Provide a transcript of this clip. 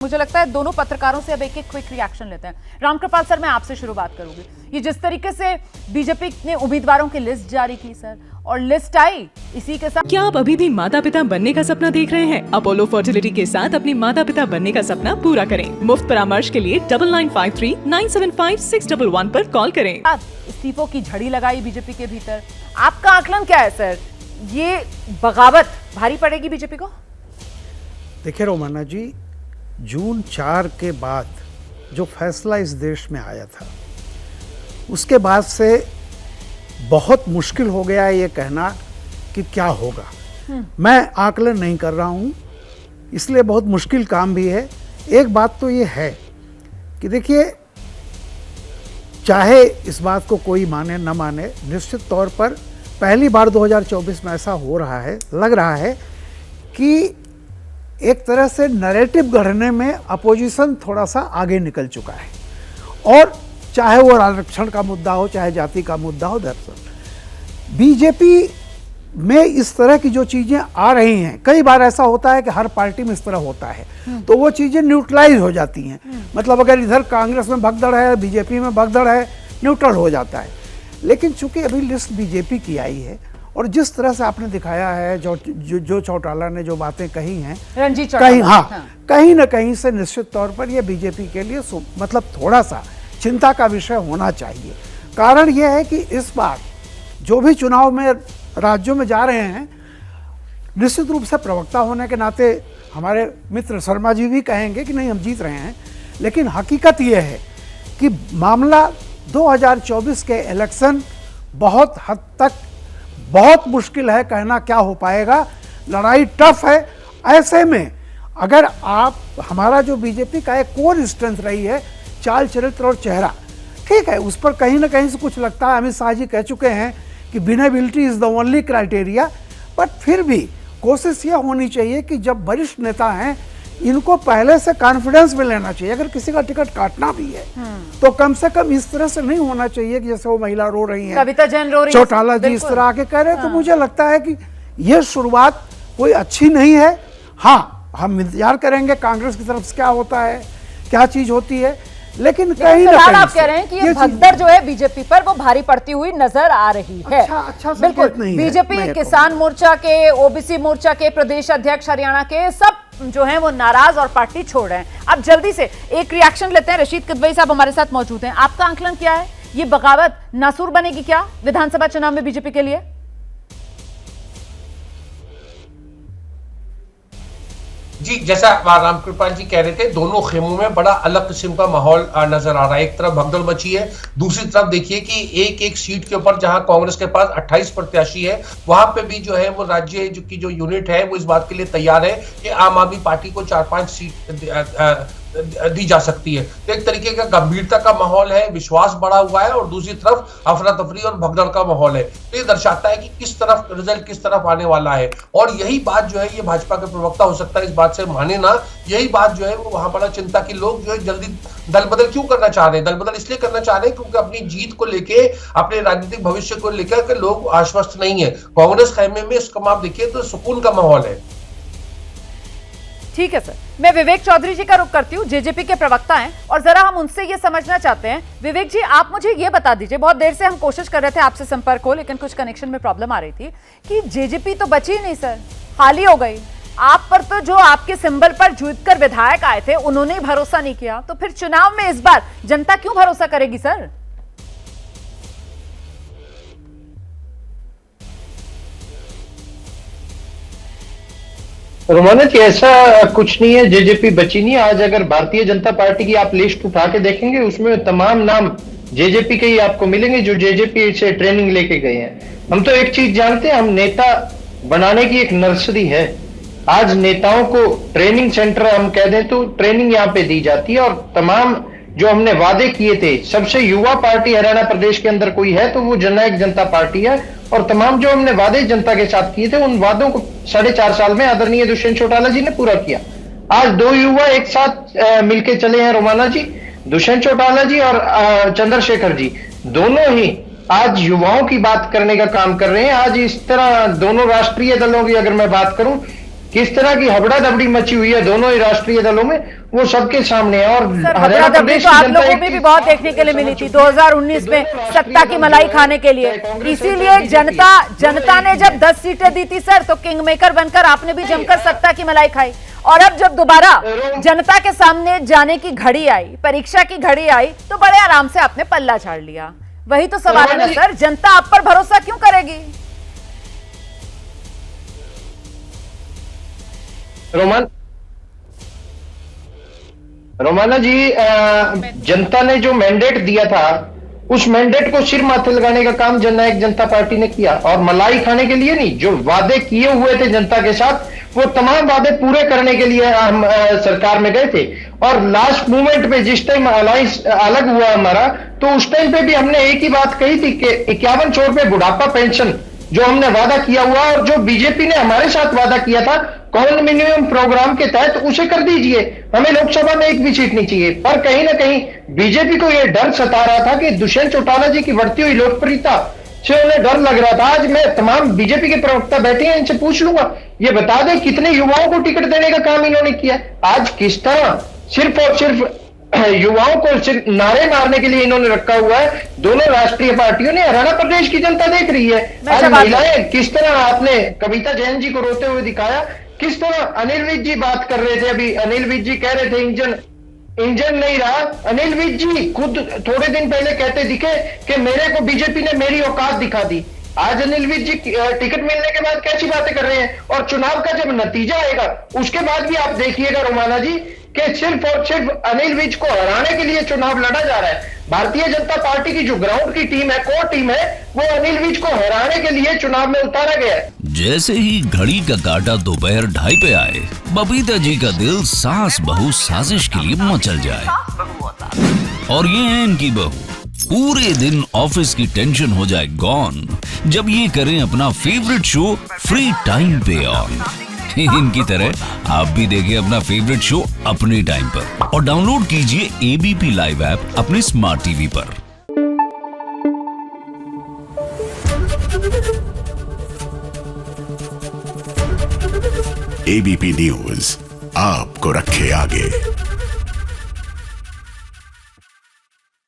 मुझे लगता है दोनों पत्रकारों से अब एक एक क्विक रिएक्शन लेते हैं। रामकृपाल सर, मैं आपसे शुरुआत करूंगी। ये जिस तरीके से बीजेपी ने उम्मीदवारों की लिस्ट जारी की सर, और लिस्ट आई इसी के साथ। क्या आप अभी भी माता पिता बनने का सपना देख रहे हैं? अपोलो फर्टिलिटी के साथ अपनी माता पिता बनने का सपना पूरा करें। मुफ्त परामर्श के लिए 9953-975-611 पर कॉल करें। इस्तीफों की झड़ी लगाई बीजेपी के भीतर, आपका आकलन क्या है सर? ये बगावत भारी पड़ेगी बीजेपी को? देखिए रोमाना जी, जून 4 के बाद जो फैसला इस देश में आया था, उसके बाद से बहुत मुश्किल हो गया है ये कहना कि क्या होगा। मैं आकलन नहीं कर रहा हूँ, इसलिए बहुत मुश्किल काम भी है। एक बात तो ये है कि देखिए, चाहे इस बात को कोई माने न माने, निश्चित तौर पर पहली बार 2024 में ऐसा हो रहा है, लग रहा है कि एक तरह से नैरेटिव गढ़ने में अपोजिशन थोड़ा सा आगे निकल चुका है। और चाहे वो आरक्षण का मुद्दा हो, चाहे जाति का मुद्दा हो, दरअसल बीजेपी में इस तरह की जो चीज़ें आ रही हैं, कई बार ऐसा होता है कि हर पार्टी में इस तरह होता है, तो वो चीज़ें न्यूट्रलाइज हो जाती हैं। मतलब अगर इधर कांग्रेस में भगदड़ है, बीजेपी में भगदड़ है, न्यूट्रल हो जाता है। लेकिन चूंकि अभी लिस्ट बीजेपी की आई है, और जिस तरह से आपने दिखाया है, जो चौटाला ने जो बातें कही हैं, रंजीत कहीं कहीं ना कहीं से निश्चित तौर पर यह बीजेपी के लिए मतलब थोड़ा सा चिंता का विषय होना चाहिए। कारण यह है कि इस बार जो भी चुनाव में राज्यों में जा रहे हैं, निश्चित रूप से प्रवक्ता होने के नाते हमारे मित्र शर्मा जी भी कहेंगे कि नहीं, हम जीत रहे हैं। लेकिन हकीकत यह है कि मामला 2024 के इलेक्शन बहुत हद तक बहुत मुश्किल है, कहना क्या हो पाएगा। लड़ाई टफ है। ऐसे में अगर आप, हमारा जो बीजेपी का एक कोर स्ट्रेंथ रही है, चाल चरित्र और चेहरा, ठीक है, उस पर कहीं ना कहीं से कुछ लगता है। अमित शाह जी कह चुके हैं कि winnability is the only criteria, but फिर भी कोशिश यह होनी चाहिए कि जब वरिष्ठ नेता हैं, इनको पहले से कॉन्फिडेंस में लेना चाहिए। अगर किसी का टिकट काटना भी है तो कम से कम इस तरह से नहीं होना चाहिए कि जैसे वो महिला रो रही है, कविता जैन रो रही है, चौटाला जी इस तरह आके कह रहे हैं। तो मुझे लगता है कि ये शुरुआत कोई अच्छी नहीं है। हाँ, हम इंतजार करेंगे कांग्रेस की तरफ से क्या होता है, क्या चीज होती है। लेकिन कहीं ना कहीं आप कह रहे हैं कि ये भगदड़ जो है बीजेपी पर, वो भारी पड़ती हुई नजर आ रही है। अच्छा बिल्कुल नहीं है। बीजेपी किसान मोर्चा के, ओबीसी मोर्चा के प्रदेश अध्यक्ष हरियाणा के, सब जो हैं वो नाराज और पार्टी छोड़ रहे हैं। अब जल्दी से एक रिएक्शन लेते हैं। रशीद किदवई साहब हमारे साथ मौजूद हैं। आपका आकलन क्या है? ये बगावत नासूर बनेगी क्या विधानसभा चुनाव में बीजेपी के लिए? जी, जैसा रामकृपाल जी कह रहे थे, दोनों खेमों में बड़ा अलग किस्म का माहौल नजर आ रहा है। एक तरफ भगदड़ मची है, दूसरी तरफ देखिए कि एक एक सीट के ऊपर जहां कांग्रेस के पास 28 प्रत्याशी है, वहां पे भी जो है वो राज्य की जो यूनिट है वो इस बात के लिए तैयार है कि आम आदमी पार्टी को 4-5 सीट दी जा सकती है। तो एक तरीके का गंभीरता का माहौल है, विश्वास बढ़ा हुआ है, और दूसरी तरफ अफरा तफरी और भगदड़ का माहौल है। तो ये दर्शाता है कि किस तरफ रिजल्ट किस तरफ आने वाला है। और यही बात जो है, ये भाजपा के प्रवक्ता हो सकता है इस बात से माने ना, यही बात जो है वो वहां बड़ा चिंता की लोग जो है जल्दी दल बदल क्यों करना चाह रहे हैं। दल बदल इसलिए करना चाह रहे हैं क्योंकि अपनी जीत को लेके, अपने राजनीतिक भविष्य को लेकर लोग आश्वस्त नहीं है। कांग्रेस खेमे में इसको आप देखिए तो सुकून का माहौल है। ठीक है सर, मैं विवेक चौधरी जी का रुख करती हूँ, जेजेपी के प्रवक्ता हैं, और जरा हम उनसे ये समझना चाहते हैं। विवेक जी, आप मुझे ये बता दीजिए, बहुत देर से हम कोशिश कर रहे थे आपसे संपर्क हो, लेकिन कुछ कनेक्शन में प्रॉब्लम आ रही थी, कि जेजेपी तो बची नहीं सर, खाली हो गई। आप पर तो जो आपके सिंबल पर जीतकर विधायक आए थे, उन्होंने ही भरोसा नहीं किया, तो फिर चुनाव में इस बार जनता क्यों भरोसा करेगी सर? रोमाना जी, ऐसा कुछ नहीं है, जेजेपी बची नहीं है। आज अगर भारतीय जनता पार्टी की आप लिस्ट उठा के देखेंगे, उसमें तमाम नाम जेजेपी के ही आपको मिलेंगे जो जेजेपी से ट्रेनिंग लेके गए हैं। हम तो एक चीज जानते हैं, हम नेता बनाने की एक नर्सरी है। आज नेताओं को ट्रेनिंग सेंटर हम कह दें तो ट्रेनिंग यहाँ पे दी जाती है, और तमाम जो हमने वादे किए थे, सबसे युवा पार्टी हरियाणा प्रदेश के अंदर कोई है तो वो जननायक जनता पार्टी है। और तमाम जो हमने वादे जनता के साथ किए थे, उन वादों को 4.5 साल में आदरणीय दुष्यंत चौटाला जी ने पूरा किया। आज दो युवा एक साथ मिलके चले हैं रोमाना जी, दुष्यंत चौटाला जी और चंद्रशेखर जी, दोनों ही आज युवाओं की बात करने का काम कर रहे हैं। आज इस तरह दोनों राष्ट्रीय दलों की अगर मैं बात करूं, किस तरह की हबड़ा दबड़ी मची हुई है दोनों ही राष्ट्रीय दलों में, वो सबके सामने है। और सर, हरियाणा हदरा प्रदेश तो की आप जनता लोगों एक में भी चीज बहुत आप देखने के लिए मिली थी 2019 में सत्ता की मलाई खाने के लिए। इसीलिए जनता ने जब 10 सीटें दी थी सर, तो किंग मेकर बनकर आपने भी जमकर सत्ता की मलाई खाई। और अब जब दोबारा जनता के सामने जाने की घड़ी आई, परीक्षा की घड़ी आई, तो बड़े आराम से आपने पल्ला झाड़ लिया। वही तो सवाल है ना सर, जनता आप पर भरोसा क्यों करेगी? रोमाना जी, जनता ने जो मैंडेट दिया था, उस मैंडेट को सिर माथे लगाने का काम जननायक जनता पार्टी ने किया, और मलाई खाने के लिए नहीं। जो वादे किए हुए थे जनता के साथ, वो तमाम वादे पूरे करने के लिए हम सरकार में गए थे। और लास्ट मोमेंट पे जिस टाइम अलायंस अलग हुआ हमारा, तो उस टाइम पे भी हमने एक ही बात कही थी कि 5100 रुपए बुढ़ापा पेंशन जो हमने वादा किया हुआ, और जो बीजेपी ने हमारे साथ वादा किया था कॉमन मिनिमम प्रोग्राम के तहत, उसे कर दीजिए। हमें लोकसभा में एक भी सीट नहीं चाहिए। पर कहीं ना कहीं बीजेपी को यह डर सता रहा था कि दुष्यंत चौटाला जी की बढ़ती हुई लोकप्रियता से उन्हें डर लग रहा था। आज मैं तमाम बीजेपी के प्रवक्ता बैठे हैं, इनसे पूछ लूंगा, ये बता दें कितने युवाओं को टिकट देने का काम इन्होंने किया। आज किस तरह सिर्फ और सिर्फ युवाओं को सिर्फ नारे मारने के लिए इन्होंने रखा हुआ है। दोनों राष्ट्रीय पार्टियों ने, हरियाणा प्रदेश की जनता देख रही है। आज महिलाएं किस तरह, आपने कविता जैन जी को रोते हुए दिखाया, किस तरह अनिल विज जी बात कर रहे थे। अभी अनिल विज जी कह रहे थे इंजन नहीं रहा। अनिल विज जी खुद थोड़े दिन पहले कहते दिखे कि मेरे को बीजेपी ने मेरी औकात दिखा दी। आज अनिल विज जी टिकट मिलने के बाद कैसी बातें कर रहे हैं, और चुनाव का जब नतीजा आएगा उसके बाद भी आप देखिएगा रोमाना जी कि सिर्फ और सिर्फ अनिल विज को हराने के लिए चुनाव लड़ा जा रहा है। भारतीय जनता पार्टी की जो ग्राउंड की टीम है, कोर टीम है, वो अनिल विज को हराने के लिए चुनाव में उतारा गया है। जैसे ही घड़ी का काटा दोपहर 2:30 पे आए, बबीता जी का दिल सास बहू साजिश के लिए मचल जाए। और ये है इनकी बहू, पूरे दिन ऑफिस की टेंशन हो जाए गॉन जब ये करें अपना फेवरेट शो फ्री टाइम पे ऑन। इनकी तरह आप भी देखें अपना फेवरेट शो अपने टाइम पर, और डाउनलोड कीजिए एबीपी लाइव ऐप अपने स्मार्ट टीवी पर। एबीपी न्यूज आपको रखे आगे।